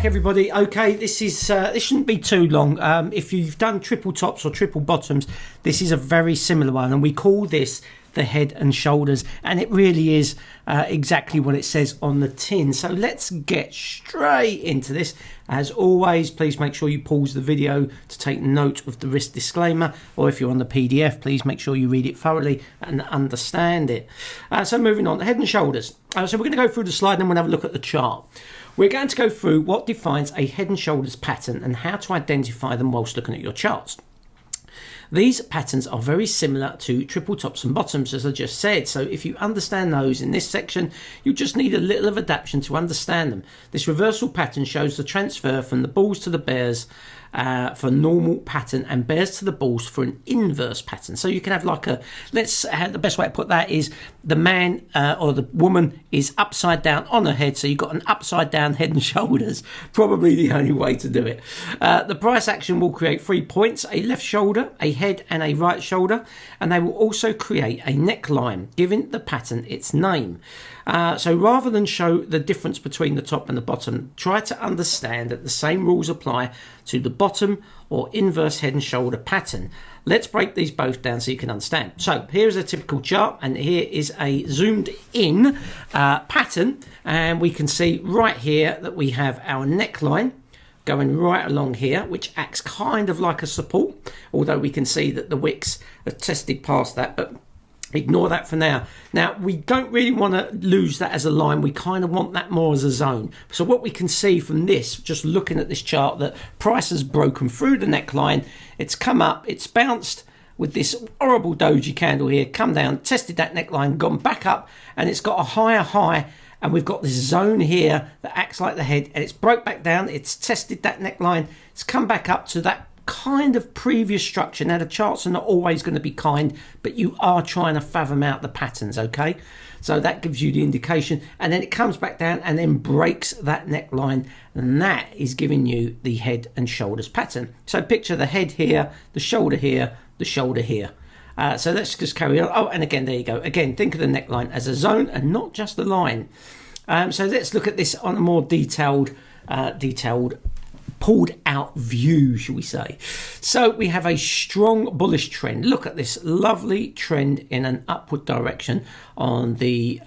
back, everybody. Okay, this shouldn't be too long. If you've done triple tops or triple bottoms, this is a very similar one, and we call this the Head and Shoulders, and it really is exactly what it says on the tin. So let's get straight into this. As always, please make sure you pause the video to take note of the risk disclaimer, or if you're on the PDF, please make sure you read it thoroughly and understand it. So moving on, the Head and Shoulders. So we're going to go through the slide and then we'll have a look at the chart. We're going to go through what defines a Head and Shoulders pattern and how to identify them whilst looking at your charts. These patterns are very similar to triple tops and bottoms, as I just said. So if you understand those in this section, you just need a little of adaptation to understand them. This reversal pattern shows the transfer from the bulls to the bears for a normal pattern, and bears to the bulls for an inverse pattern. So you can have like the best way to put that is the man or the woman is upside down on her head, so you've got an upside down Head and Shoulders. Probably the only way to do it. The price action will create 3 points: a left shoulder, a head and a right shoulder, and they will also create a neckline, giving the pattern its name. So rather than show the difference between the top and the bottom, try to understand that the same rules apply to the bottom or inverse Head and Shoulder pattern. Let's break these both down so you can understand. So here's a typical chart, and here is a zoomed in pattern, and we can see right here that we have our neckline going right along here, which acts kind of like a support, although we can see that the wicks are tested past that, but ignore that for now. Now, we don't really want to lose that as a line. We kind of want that more as a zone. So what we can see from this, just looking at this chart, that price has broken through the neckline. It's come up, it's bounced with this horrible doji candle here, come down, tested that neckline, gone back up, and it's got a higher high. And we've got this zone here that acts like the head, and it's broke back down, it's tested that neckline, it's come back up to that kind of previous structure. Now, the charts are not always going to be kind, but you are trying to fathom out the patterns, okay? So that gives you the indication, and then it comes back down and then breaks that neckline, and that is giving you the Head and Shoulders pattern. So picture the head here, the shoulder here, the shoulder here. So let's just carry on. Oh, and again, there you go. Again, think of the neckline as a zone and not just a line. So let's look at this on a more detailed, pulled out view, shall we say. So we have a strong bullish trend. Look at this lovely trend in an upward direction on the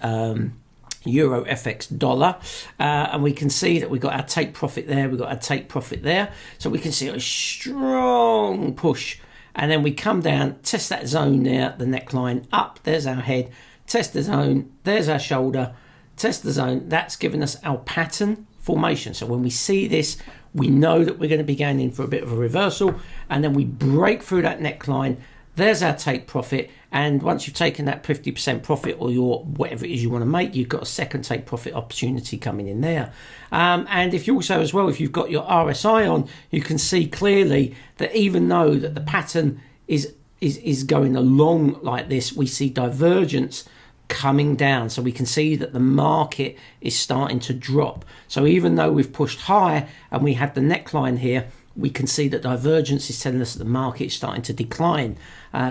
Euro FX dollar, and we can see that we've got our take profit there, we've got our take profit there. So we can see a strong push, and then we come down, test that zone there, the neckline up, there's our head, test the zone, there's our shoulder, test the zone. That's given us our pattern formation. So when we see this, we know that we're going to be going in for a bit of a reversal, and then we break through that neckline. There's our take profit, and once you've taken that 50% profit, or your whatever it is you want to make, you've got a second take profit opportunity coming in there. And if you also, as well, if you've got your RSI on, you can see clearly that even though that the pattern is going along like this, we see divergence coming down. So we can see that the market is starting to drop. So even though we've pushed high and we have the neckline here, we can see that divergence is telling us that the market is starting to decline,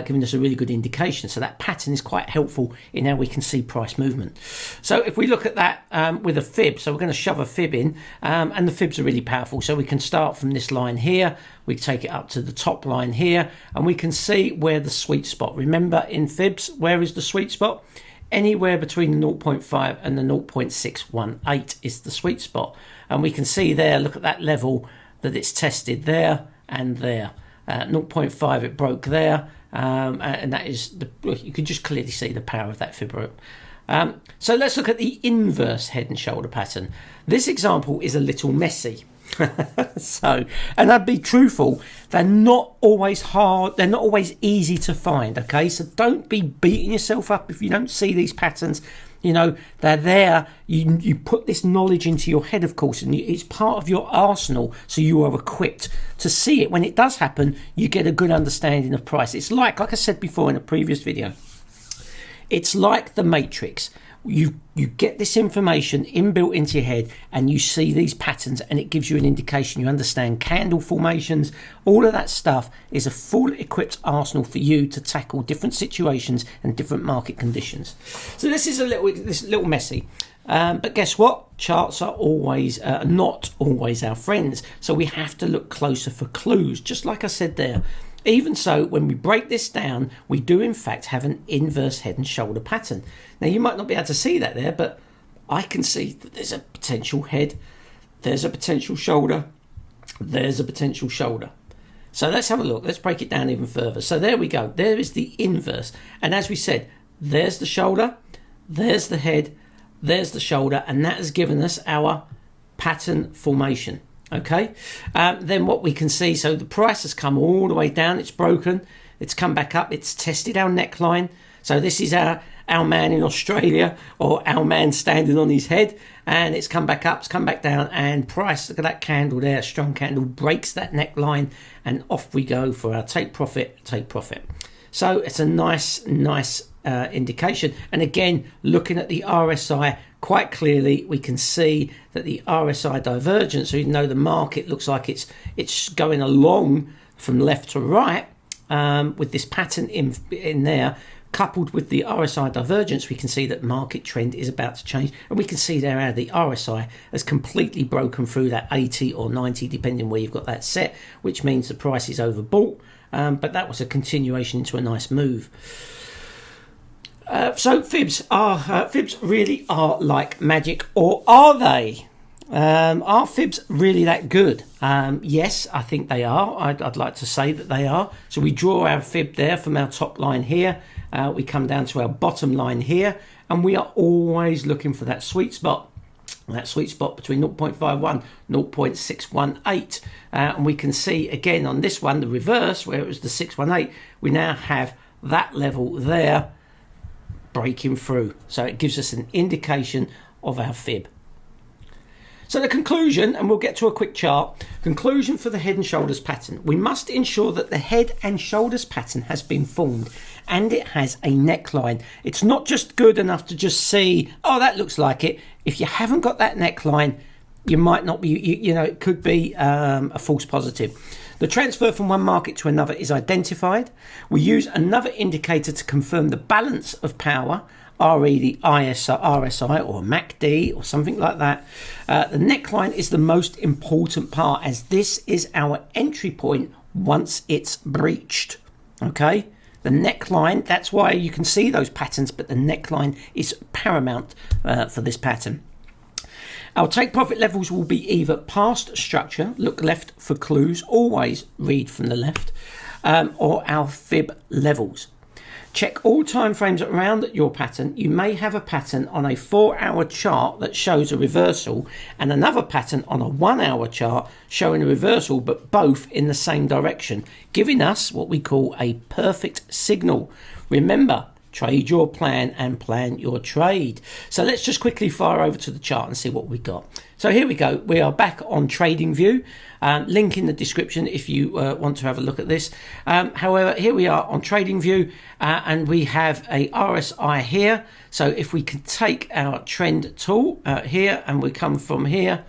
giving us a really good indication. So that pattern is quite helpful in how we can see price movement. So if we look at that with a fib, so we're going to shove a fib in, and the fibs are really powerful. So we can start from this line here, we take it up to the top line here, and we can see where the sweet spot. Remember, in fibs, where is the sweet spot? Anywhere between the 0.5 and the 0.618 is the sweet spot. And we can see there, look at that level that it's tested there and there. 0.5 it broke there, and that is, you can just clearly see the power of that fib. So let's look at the inverse Head and Shoulder pattern. This example is a little messy. So, and I'd be truthful, they're not always hard, they're not always easy to find, okay? So don't be beating yourself up if you don't see these patterns. You know, they're there. You put this knowledge into your head, of course, and it's part of your arsenal, so you are equipped to see it. When it does happen, you get a good understanding of price. It's like I said before in a previous video, it's like the Matrix. you get this information inbuilt into your head, and you see these patterns, and it gives you an indication. You understand candle formations. All of that stuff is a full equipped arsenal for you to tackle different situations and different market conditions. So this is a little messy. But guess what? Charts are always not always our friends. So we have to look closer for clues, just like I said there. Even so, when we break this down, we do in fact have an inverse head and shoulder pattern. Now, you might not be able to see that there, but I can see that there's a potential head, there's a potential shoulder, there's a potential shoulder. So let's have a look. Let's break it down even further. So there we go. There is the inverse. And as we said, there's the shoulder, there's the head, there's the shoulder, and that has given us our pattern formation. Okay, then what we can see, so the price has come all the way down, it's broken, it's come back up, it's tested our neckline. So this is our man in Australia, or our man standing on his head, and it's come back up, it's come back down, and price, look at that candle there, strong candle, breaks that neckline, and off we go for our take profit. So it's a nice indication. And again, looking at the RSI quite clearly, we can see that the RSI divergence, so even though the market looks like it's going along from left to right, with this pattern in there, coupled with the RSI divergence, we can see that market trend is about to change. And we can see there how the RSI has completely broken through that 80 or 90, depending where you've got that set, which means the price is overbought. But that was a continuation into a nice move. So fibs really are like magic, or are they? Are fibs really that good? Yes, I think they are. I'd like to say that they are. So we draw our fib there from our top line here. We come down to our bottom line here, and we are always looking for that sweet spot. That sweet spot between 0.51, 0.618. And we can see again on this one, the reverse, where it was the 618, we now have that level there breaking through. So it gives us an indication of our fib. So the conclusion, and we'll get to a quick chart, conclusion for the head and shoulders pattern. We must ensure that the head and shoulders pattern has been formed and it has a neckline. It's not just good enough to just see, oh, that looks like it. If you haven't got that neckline, you might not be, it could be a false positive. The transfer from one market to another is identified. We use another indicator to confirm the balance of power, RE, the RSI or MACD or something like that. The neckline is the most important part, as this is our entry point once it's breached. Okay, the neckline, that's why you can see those patterns, but the neckline is paramount for this pattern. Our take profit levels will be either past structure, look left for clues, always read from the left, or our fib levels. Check all time frames around your pattern. You may have a pattern on a 4-hour chart that shows a reversal, and another pattern on a 1-hour chart showing a reversal, but both in the same direction, giving us what we call a perfect signal. Remember, trade your plan and plan your trade. So let's just quickly fire over to the chart and see what we got. So here we go. We are back on TradingView. Link in the description if you want to have a look at this. However, here we are on TradingView, and we have a RSI here. So if we can take our trend tool here, and we come from here,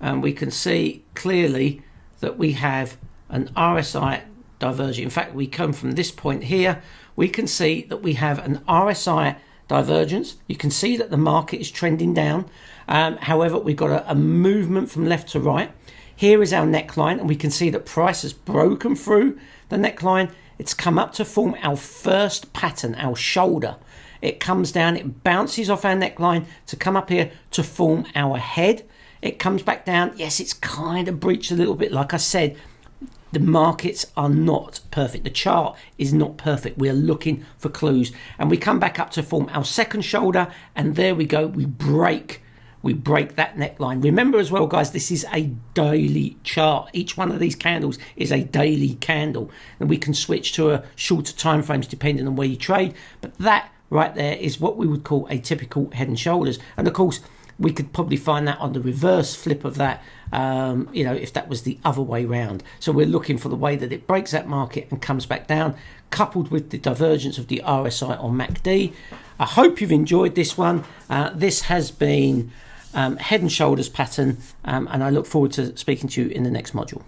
and we can see clearly that we have an RSI divergence. In fact, we come from this point here, we can see that we have an RSI divergence. You can see that the market is trending down. However, we've got a movement from left to right. Here is our neckline, and we can see that price has broken through the neckline. It's come up to form our first pattern, our shoulder. It comes down, it bounces off our neckline to come up here to form our head. It comes back down. Yes, it's kind of breached a little bit. Like I said, the markets are not perfect. The chart is not perfect. We're looking for clues. And we come back up to form our second shoulder. And there we go. We break that neckline. Remember as well, guys, this is a daily chart. Each one of these candles is a daily candle. And we can switch to a shorter time frames depending on where you trade. But that right there is what we would call a typical head and shoulders. And of course, we could probably find that on the reverse flip of that, if that was the other way round. So we're looking for the way that it breaks that market and comes back down, coupled with the divergence of the RSI or MACD. I hope you've enjoyed this one. This has been Head and Shoulders pattern, and I look forward to speaking to you in the next module.